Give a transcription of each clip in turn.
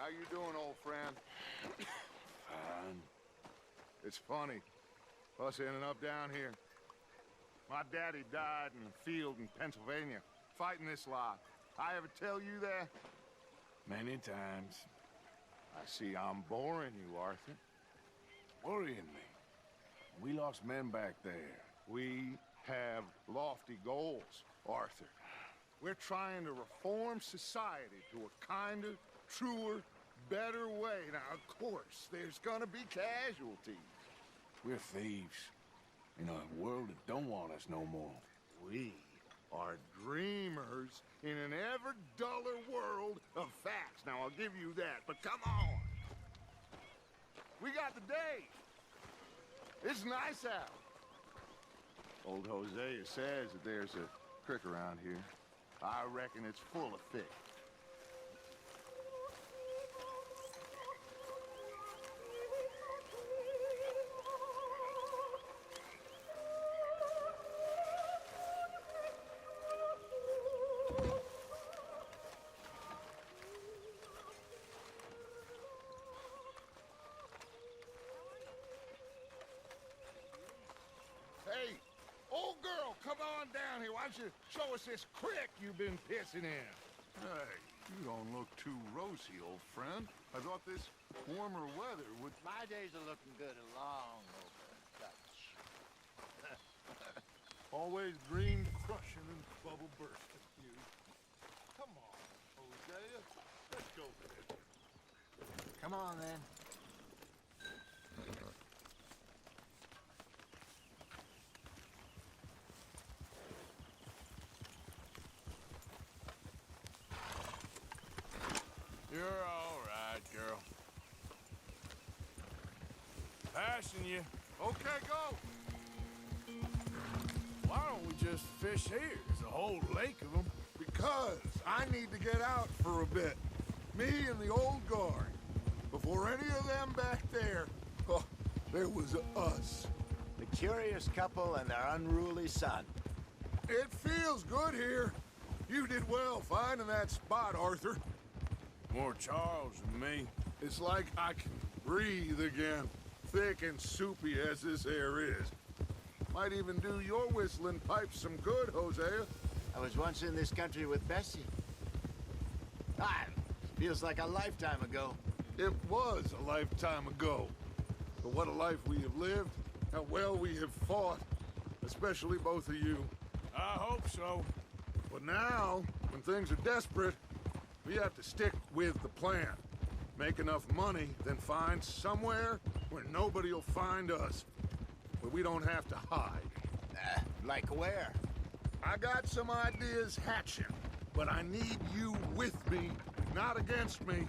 How you doing, old friend? Fine. It's funny, us ending up down here. My daddy died in a field in Pennsylvania, fighting this lot. I ever tell you that? Many times. I see I'm boring you, Arthur. Worrying me. We lost men back there. We have lofty goals, Arthur. We're trying to reform society to a kinder, truer, better way. Now, of course, there's gonna be casualties. We're thieves. In a world that don't want us no more. We are dreamers in an ever duller world of facts. Now, I'll give you that, but come on. We got the day. It's nice out. Old Hosea says that there's a creek around here. I reckon it's full of fish. Hey, old girl, come on down here. Why don't you show us this creek you've been pissing in? Hey, you don't look too rosy, old friend. I thought this warmer weather would... My days are looking good and long over Dutch. Always green crushing and bubble bursting, you. Come on, Hosea. Let's go, kid. Come on, then. You're all right, girl. Passing you. Okay, go. Why don't we just fish here? There's a whole lake of them. Because I need to get out for a bit. Me and the old guard. Before any of them back there, oh, there was us. The curious couple and their unruly son. It feels good here. You did well finding that spot, Arthur. More Charles than me. It's like I can breathe again, thick and soupy as this air is. Might even do your whistling pipes some good, Hosea. I was once in this country with Bessie. Ah, feels like a lifetime ago. It was a lifetime ago. But what a life we have lived, how well we have fought, especially both of you. I hope so. But now, when things are desperate, we have to stick with the plan. Make enough money, then find somewhere where nobody will find us. Where we don't have to hide. Like where? I got some ideas hatching, but I need you with me, not against me.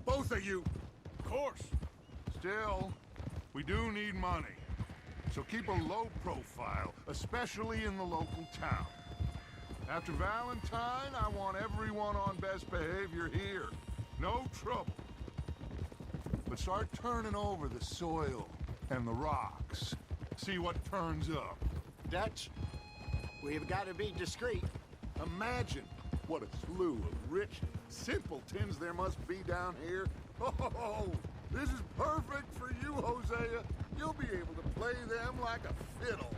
Both of you. Of course. Still, we do need money. So keep a low profile, especially in the local town. After Valentine, I want everyone on best behavior here. No trouble. But start turning over the soil and the rocks. See what turns up. Dutch, we've got to be discreet. Imagine what a slew of rich simpletons there must be down here. Oh, this is perfect for you, Hosea. You'll be able to play them like a fiddle.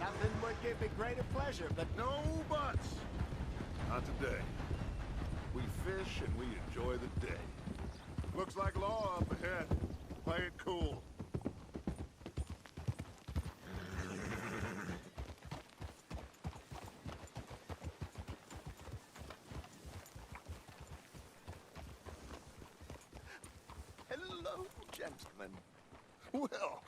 Nothing would give me greater pleasure, but No buts. Not today. We fish and we enjoy the day. Looks like law up ahead. Play it cool. hello, gentlemen. Well,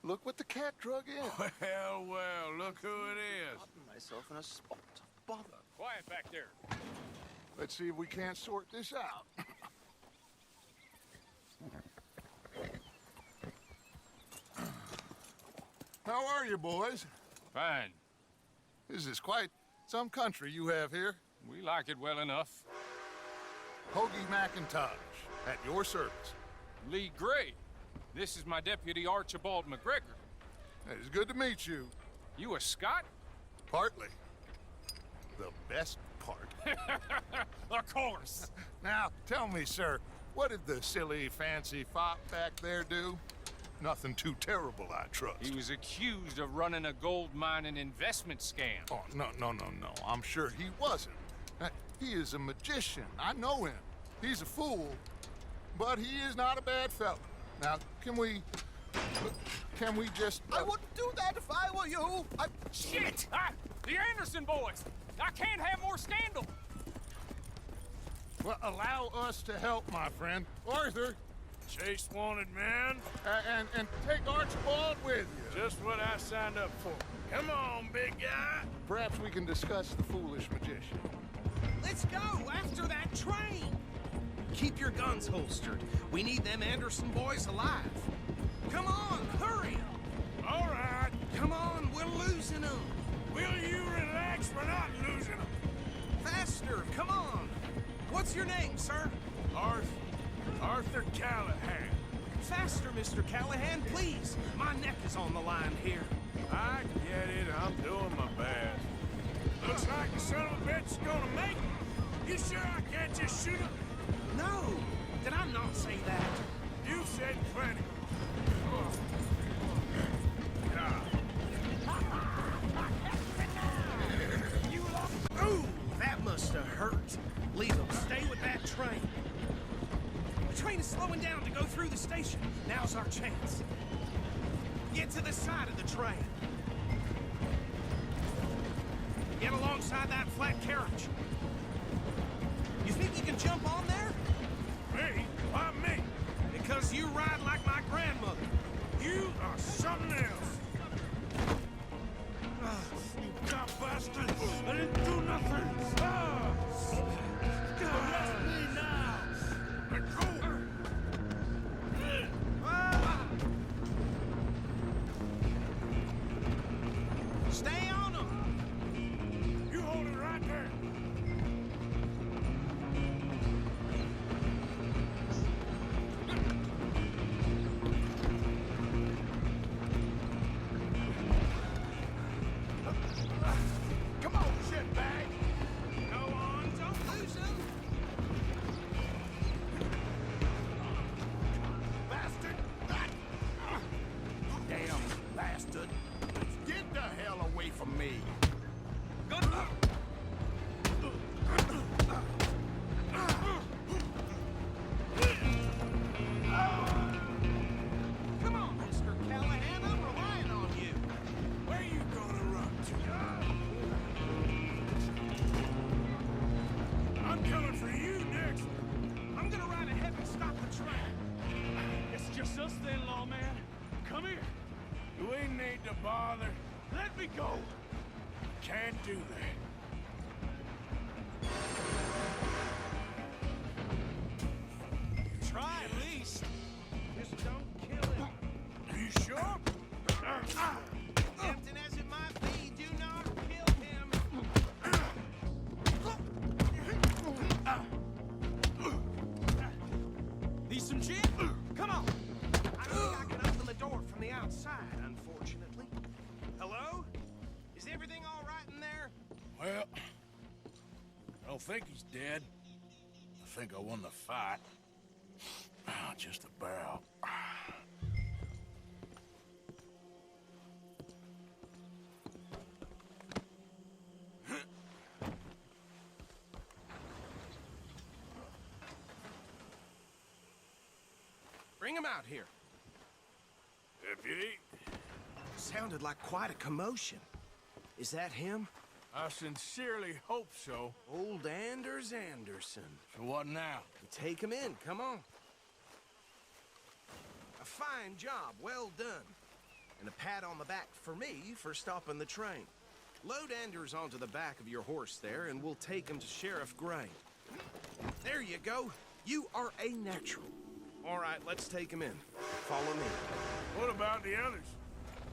look what the cat drug in. Well, well, look who it is. Gotten myself in a spot of bother. Quiet back there. Let's see if we can't sort this out. How are you, boys? Fine. This is quite some country you have here. We like it well enough. Hoagie McIntosh, at your service. Lee Gray. This is my deputy Archibald McGregor. It's good to meet you. You a Scot? Partly. The best part. Of course. Now, tell me, sir, What did the silly, fancy fop back there do? Nothing too terrible, I trust. He was accused of running a gold mining investment scam. Oh, no. I'm sure he wasn't. He is a magician. I know him. He's a fool, but he is not a bad fellow. Now, can we just... I wouldn't do that if I were you. Shit! The Anderson boys! I can't have more scandal! Well, allow us to help, my friend. Arthur, Chase wanted man. and take Archibald with you. Just what I signed up for. Come on, big guy. Perhaps we can discuss the foolish magician. Let's go after that train. Keep your guns holstered. We need them Anderson boys alive. Come on, hurry. All right. Come on, we're losing them. Will you relax? We're not losing them. Faster, come on. What's your name, sir? Arthur Callahan. Faster, Mr. Callahan, please. My neck is on the line here. I get it. I'm doing my best. Looks like the son of a bitch is gonna make it. You sure I can't just shoot him? No, did I not say that? You said plenty. Ooh, that must have hurt. Leave them. Stay with that train. The train is slowing down to go through the station. Now's our chance. Get to the side of the train. Get alongside that flat carriage. You think you can jump on there? Me? Why me? Because you ride like my grandmother. You are something else. You dumb bastard! I didn't do nothing! Arrest me now! Let go! Stay on them! You hold it right there! Come on, shitbag! Go on, don't lose them! Bastard! Damn bastard! Get the hell away from me! Good. Come on, Mr. Callahan, I'm relying on you. Where you gonna run to? I'm coming for you next! I'm gonna ride ahead and stop the train. It's just us then, lawman. Come here. Do we need to bother? Let me go. Can't do that. Try at least. Just don't kill him. Are you sure? Tempting as it might be, do not kill him. Need some gin? Come on. I think I can open the door from the outside, unfortunately. Hello? Is everything all right in there? Well, I don't think he's dead. I think I won the fight. Just about. Bring him out here. Deputy, Sounded like quite a commotion. Is that him? I sincerely hope so. Old Anders Anderson. So what now? Take him in, come on. A fine job, well done. And a pat on the back for me for stopping the train. Load Anders onto the back of your horse there, and we'll take him to Sheriff Gray. There you go. You are a natural. All right, let's take him in. Follow me. What about the others?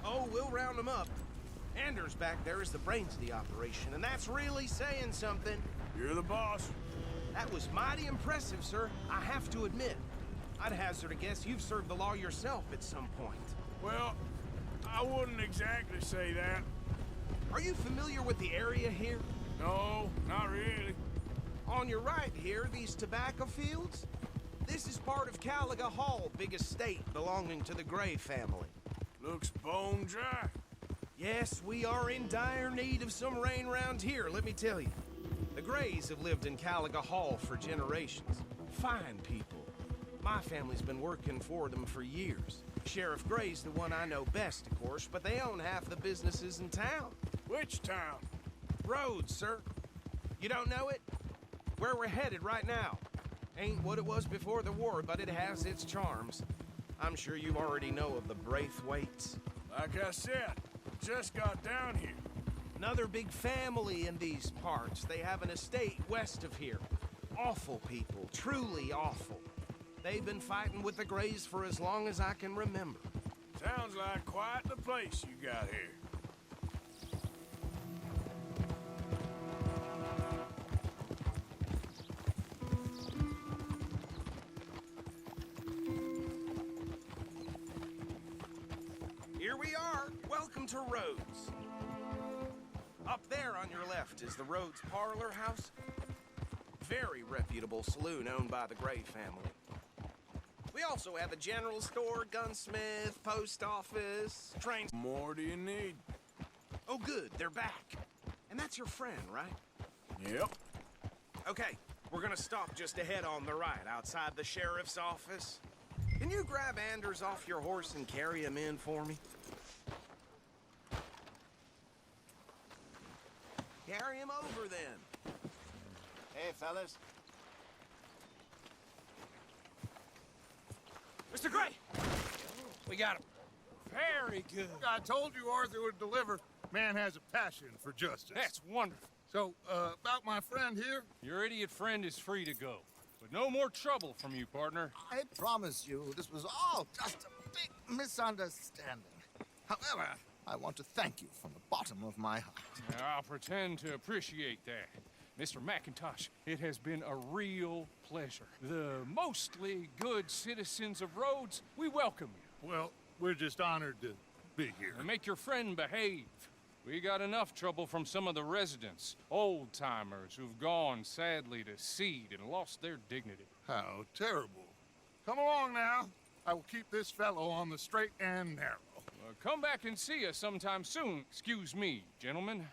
Oh, we'll round them up. Anders back there is the brains of the operation, and that's really saying something. You're the boss. That was mighty impressive, sir. I have to admit. I'd hazard a guess you've served the law yourself at some point. Well, I wouldn't exactly say that. Are you familiar with the area here? No, not really. On your right here, these tobacco fields? This is part of Caliga Hall, big estate belonging to the Gray family. Looks bone dry. Yes, we are in dire need of some rain round here, let me tell you. The Grays have lived in Caliga Hall for generations. Fine people. My family's been working for them for years. Sheriff Gray's the one I know best, of course, but they own half the businesses in town. Which town? Rhodes, sir. You don't know it? Where we're headed right now. Ain't what it was before the war, but it has its charms. I'm sure you already know of the Braithwaites. Like I said, just got down here. Another big family in these parts. They have an estate west of here. Awful people, truly awful. They've been fighting with the Grays for as long as I can remember. Sounds like quite the place you got here. Here we are. Welcome to Rhodes. Up there on your left is the Rhodes Parlor House. Very reputable saloon owned by the Gray family. We also have a general store, gunsmith, post office, train... More do you need? Oh, good. They're back. And that's your friend, right? Yep. Okay. We're gonna stop just ahead on the right, outside the sheriff's office. Can you grab Anders off your horse and carry him in for me? Carry him over, then. Hey, fellas. Mr. Gray! We got him. Very good. I told you Arthur would deliver. Man has a passion for justice. That's wonderful. So, about my friend here? Your idiot friend is free to go. But no more trouble from you, partner. I promise you, this was all just a big misunderstanding. However, I want to thank you from the bottom of my heart. I'll pretend to appreciate that. Mr. McIntosh, it has been a real pleasure. The mostly good citizens of Rhodes, we welcome you. Well, we're just honored to be here. And make your friend behave. We got enough trouble from some of the residents, old-timers who've gone, sadly, to seed and lost their dignity. How terrible. Come along now. I will keep this fellow on the straight and narrow. Come back and see us sometime soon. Excuse me, gentlemen.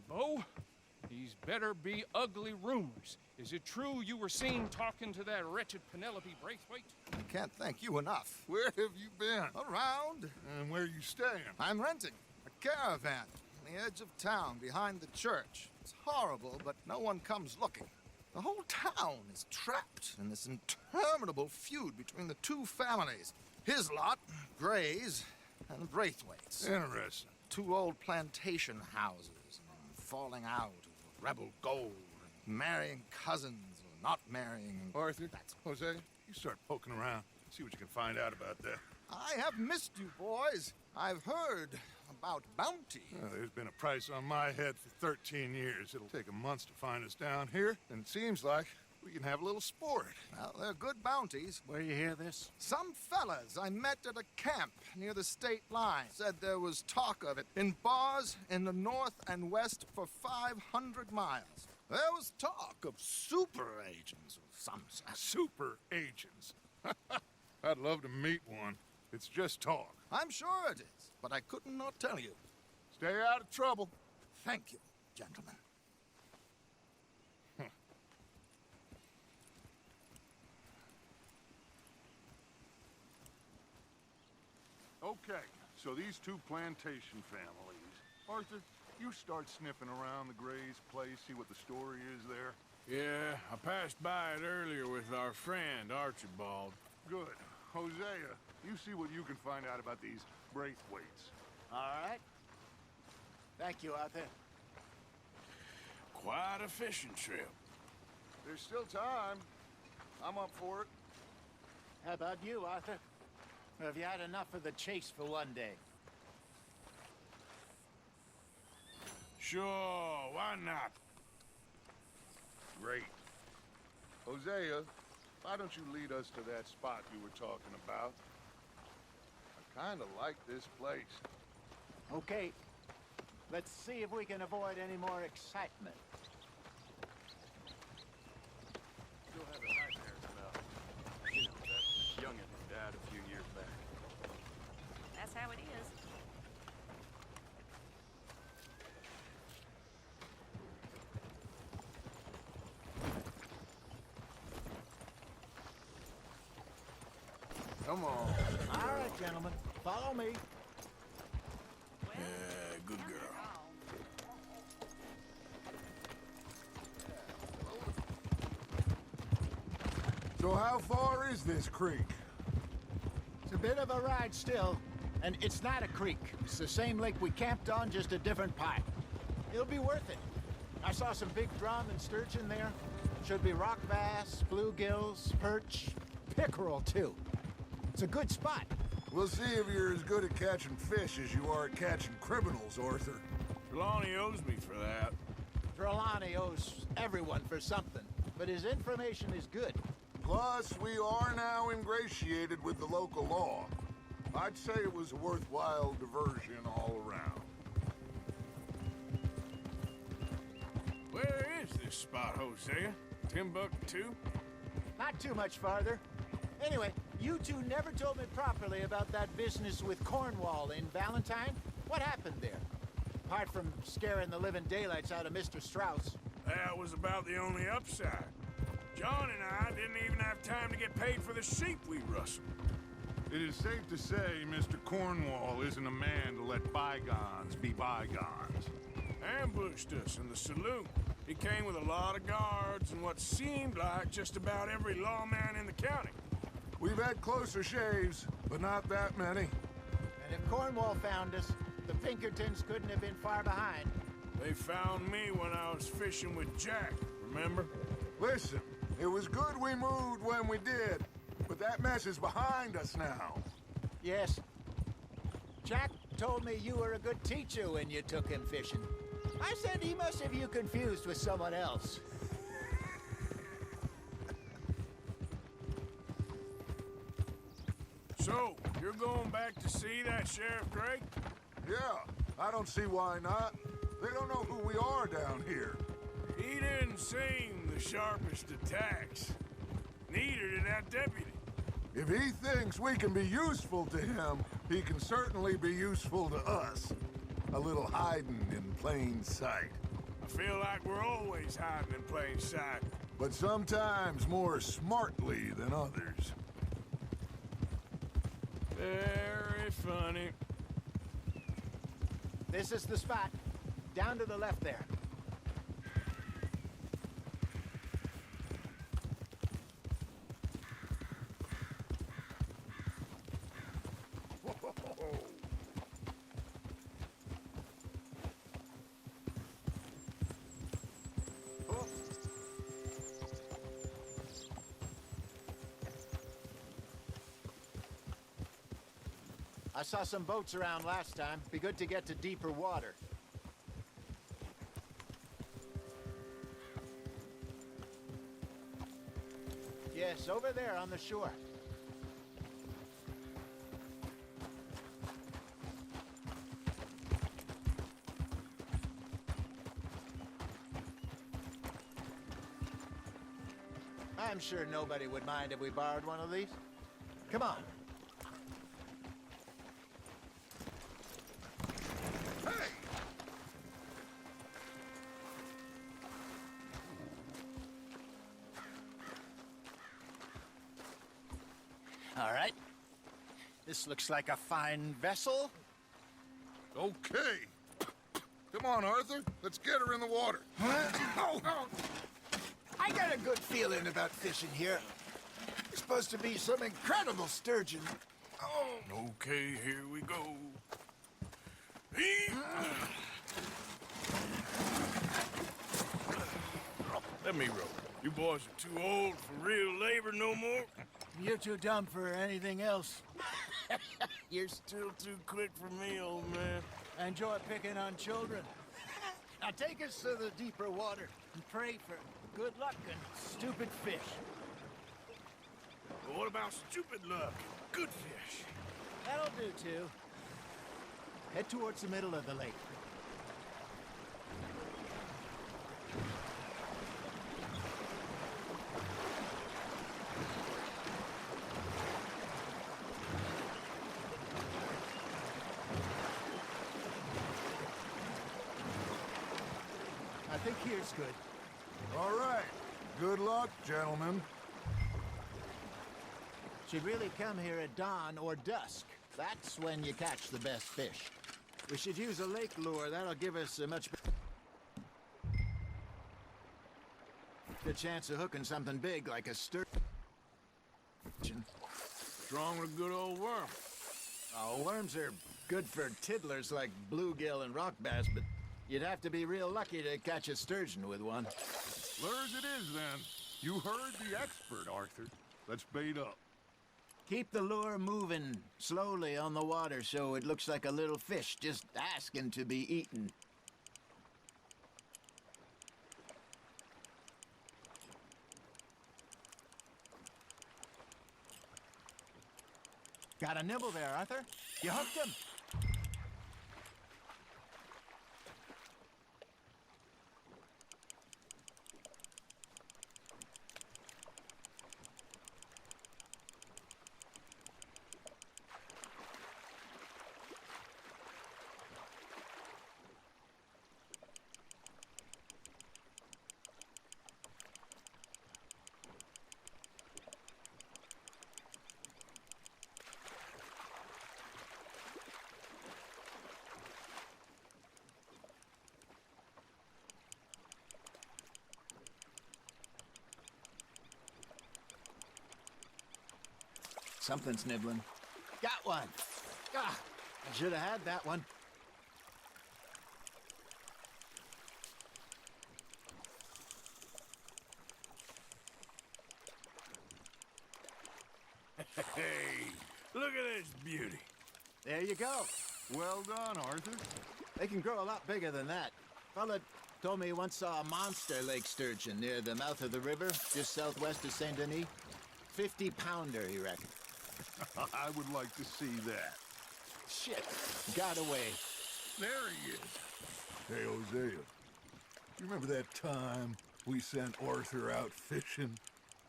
Bo, these better be ugly rumors. Is it true you were seen talking to that wretched Penelope Braithwaite? I can't thank you enough. Where have you been? Around. And where you staying? I'm renting a caravan on the edge of town behind the church. It's horrible, but no one comes looking. The whole town is trapped in this interminable feud between the two families. His lot, Gray's, and the Braithwaites. Interesting. Two old plantation houses, and falling out of rebel gold, and marrying cousins or not marrying. Arthur, Jose, you start poking around. See what you can find out about that. I have missed you, boys. I've heard about bounty. Well, there's been a price on my head for 13 years. It'll take a month to find us down here, and it seems like we can have a little sport. Well, they're good bounties. Where you hear this? Some fellas I met at a camp near the state line said there was talk of it in bars in the north and west for 500 miles. There was talk of super agents of some sort. Super agents. I'd love to meet one. It's just talk. I'm sure it is, but I could not tell you. Stay out of trouble. Thank you, gentlemen. Okay, so these two plantation families. Arthur, you start sniffing around the Gray's place, see what the story is there. Yeah, I passed by it earlier with our friend, Archibald. Good. Hosea, you see what you can find out about these Braithwaites. All right. Thank you, Arthur. Quite a fishing trip. There's still time. I'm up for it. How about you, Arthur? Or have you had enough of the chase for one day? Sure, why not? Great. Hosea, why don't you lead us to that spot you were talking about? I kind of like this place. Okay. Let's see if we can avoid any more excitement. You'll have a nightmare about. how it is. Come on. All right, gentlemen. Follow me. Yeah, good girl. So how far is this creek? It's a bit of a ride still. And it's not a creek. It's the same lake we camped on, just a different pipe. It'll be worth it. I saw some big drum and sturgeon there. Should be rock bass, bluegills, perch, pickerel, too. It's a good spot. We'll see if you're as good at catching fish as you are at catching criminals, Arthur. Trelawney owes me for that. Trelawney owes everyone for something, but his information is good. Plus, we are now ingratiated with the local law. I'd say it was a worthwhile diversion all around. Where is this spot, Hosea? Timbuktu? Not too much farther. Anyway, you two never told me properly about that business with Cornwall in Valentine. What happened there? Apart from scaring the living daylights out of Mr. Strauss. That was about the only upside. John and I didn't even have time to get paid for the sheep we rustled. It is safe to say Mr. Cornwall isn't a man to let bygones be bygones. Ambushed us in the saloon. He came with a lot of guards and what seemed like just about every lawman in the county. We've had closer shaves, but not that many. And if Cornwall found us, the Pinkertons couldn't have been far behind. They found me when I was fishing with Jack, remember? Listen, it was good we moved when we did, but that mess is behind us now. Yes. Jack told me you were a good teacher when you took him fishing. I said he must have you confused with someone else. So, you're going back to see that Sheriff Gray? Yeah, I don't see why not. They don't know who we are down here. He didn't seem the sharpest attacks. Neither did that deputy. If he thinks we can be useful to him, he can certainly be useful to us. A little hiding in plain sight. I feel like we're always hiding in plain sight. But sometimes more smartly than others. Very funny. This is the spot. Down to the left there. I saw some boats around last time. Be good to get to deeper water. Yes, over there on the shore. I'm sure nobody would mind if we borrowed one of these. Come on. All right. This looks like a fine vessel. Okay. Come on, Arthur. Let's get her in the water. I got a good feeling about fishing here. There's supposed to be some incredible sturgeon. Okay, here we go. Let me row. You boys are too old for real labor no more. You're too dumb for anything else. You're still too quick for me, old man. I enjoy picking on children. Now take us to the deeper water and pray for good luck and stupid fish. But what about stupid luck and good fish? That'll do, too. Head towards the middle of the lake. here's good. All right. Good luck, gentlemen. Should really come here at dawn or dusk. That's when you catch the best fish. We should use a lake lure. That'll give us a much better chance of hooking something big like a sturgeon. Strong with a good old worm. Oh, worms are good for tiddlers like bluegill and rock bass, but you'd have to be real lucky to catch a sturgeon with one. Lures it is, then. You heard the expert, Arthur. Let's bait up. Keep the lure moving slowly on the water so it looks like a little fish just asking to be eaten. Got a nibble there, Arthur. You hooked him. Something's nibbling. Got one. Ah, I should have had that one. Hey, look at this beauty. There you go. Well done, Arthur. They can grow a lot bigger than that. Fella told me he once saw a monster lake sturgeon near the mouth of the river, just southwest of Saint Denis. 50-pounder, he reckoned. I would like to see that. Shit, got away. There he is. Hey, Hosea. You remember that time we sent Arthur out fishing?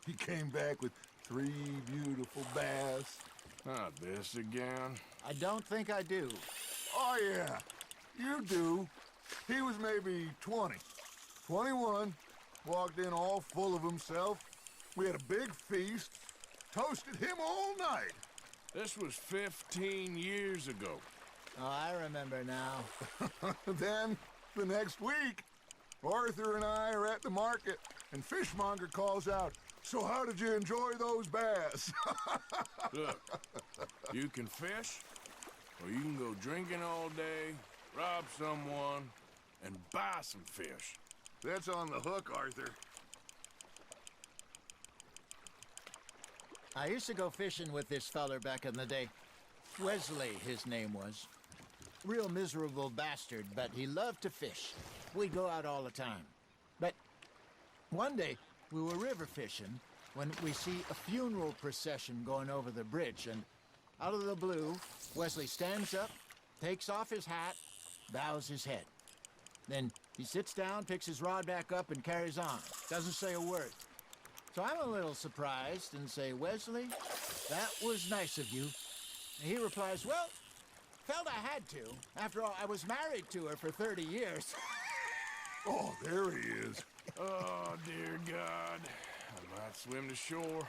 He came back with 3 beautiful bass. Not this again. I don't think I do. Oh, yeah. You do. He was maybe 20. 21. Walked in all full of himself. We had a big feast. Toasted him all night. This was 15 years ago. Oh, I remember now. Then, the next week, Arthur and I are at the market, and Fishmonger calls out, "So how did you enjoy those bass?" Look, you can fish, or you can go drinking all day, rob someone, and buy some fish. That's on the hook, Arthur. I used to go fishing with this feller back in the day. Wesley, his name was. Real miserable bastard, but he loved to fish. We'd go out all the time. But one day, we were river fishing when we see a funeral procession going over the bridge, and out of the blue, Wesley stands up, takes off his hat, bows his head. Then he sits down, picks his rod back up, and carries on. Doesn't say a word. So I'm a little surprised and say, "Wesley, that was nice of you." And he replies, "Well, felt I had to. After all, I was married to her for 30 years. Oh, there he is. Oh, dear God. I might swim to shore.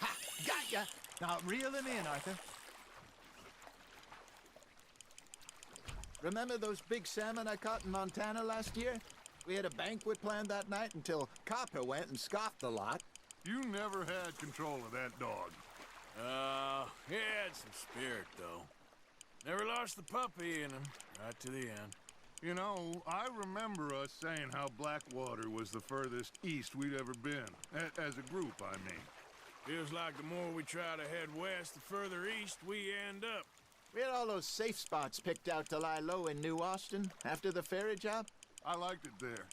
Ha! Got ya! Now reel him in, Arthur. Remember those big salmon I caught in Montana last year? We had a banquet planned that night until Copper went and scoffed the lot. You never had control of that dog. He had some spirit, though. Never lost the puppy in him, right to the end. You know, I remember us saying how Blackwater was the furthest east we'd ever been. As a group, I mean. Feels like the more we try to head west, the further east we end up. We had all those safe spots picked out to lie low in New Austin after the ferry job. I liked it there.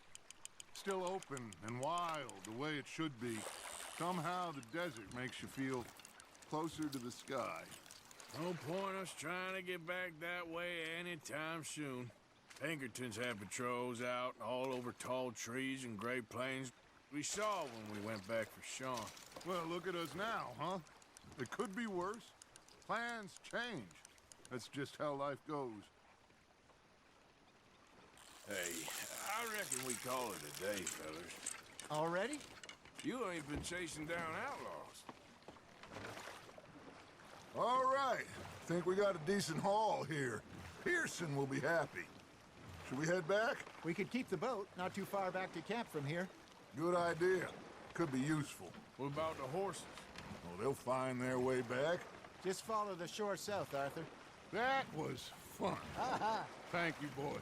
Still open and wild, the way it should be. Somehow the desert makes you feel closer to the sky. No point us trying to get back that way anytime soon. Pinkertons had patrols out all over tall trees and Great Plains. We saw when we went back for Sean. Well, look at us now, huh? It could be worse. Plans change. That's just how life goes. Hey, I reckon we call it a day, fellas. Already? You ain't been chasing down outlaws. All right. Think we got a decent haul here. Pearson will be happy. Should we head back? We could keep the boat not too far back to camp from here. Good idea. Could be useful. What about the horses? Oh, they'll find their way back. Just follow the shore south, Arthur. That was fun. Thank you, boys.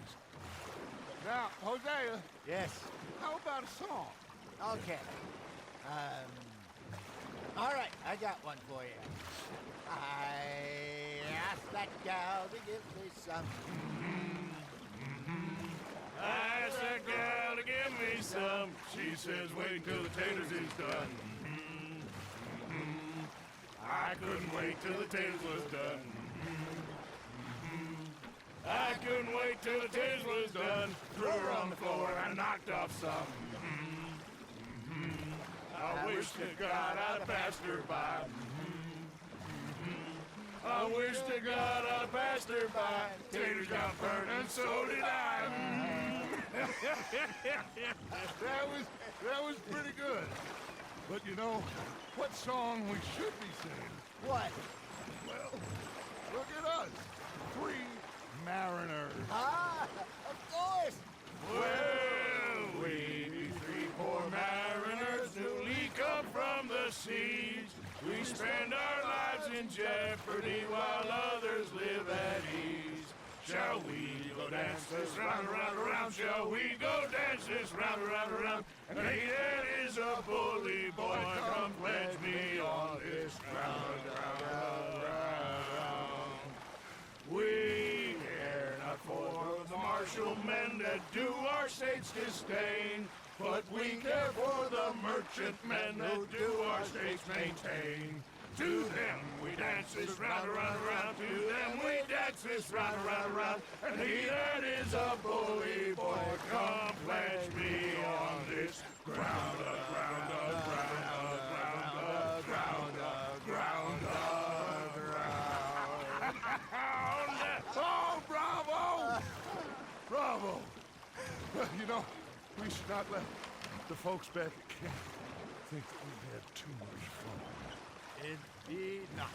Now, Hosea, Yes. how about a song? Okay. All right, I got one for you. I asked that gal to give me some. I asked that gal to give me some. She says, wait till the taters is done. I couldn't wait till the taters was done. I couldn't wait till the taters was done. Threw her on the floor and knocked off some. I wish to God I'd passed her by. I wish to God I'd passed her by. Taters got burned and so did I. That was pretty good. But you know, what song we should be singing? What? Well, look at us. 3 mariners. Ah, of course. Well, we 3 poor mariners newly come from the seas. We spend our lives in jeopardy while others live at ease. Shall we go dance this round, around, around? Shall we go dance this round, around, around? And he that is a bully boy, come pledge me on this ground, ground, ground. We care not for the martial men that do our state's disdain, but we care for the merchant men that do our states maintain. To them we dance this round, around, around. To them we dance this round, around, around. And he that is a bully boy, come pledge me on this ground, ground, ground, ground, ground, ground, ground. Oh, bravo! Bravo! Well, you know, we should not let the folks back at camp think that we've had too much fun. Indeed not.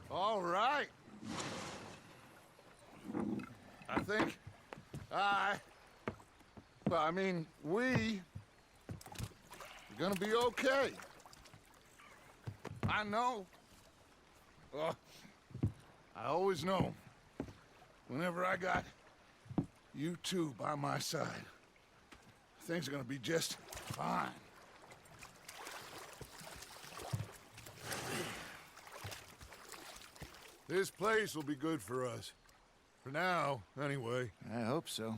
All right. I think we're gonna be okay. I know. I always know. Whenever I got you two by my side, things are gonna be just fine. This place will be good for us. For now, anyway. I hope so.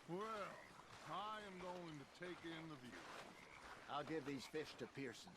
Well, I am going to take in the view. I'll give these fish to Pearson.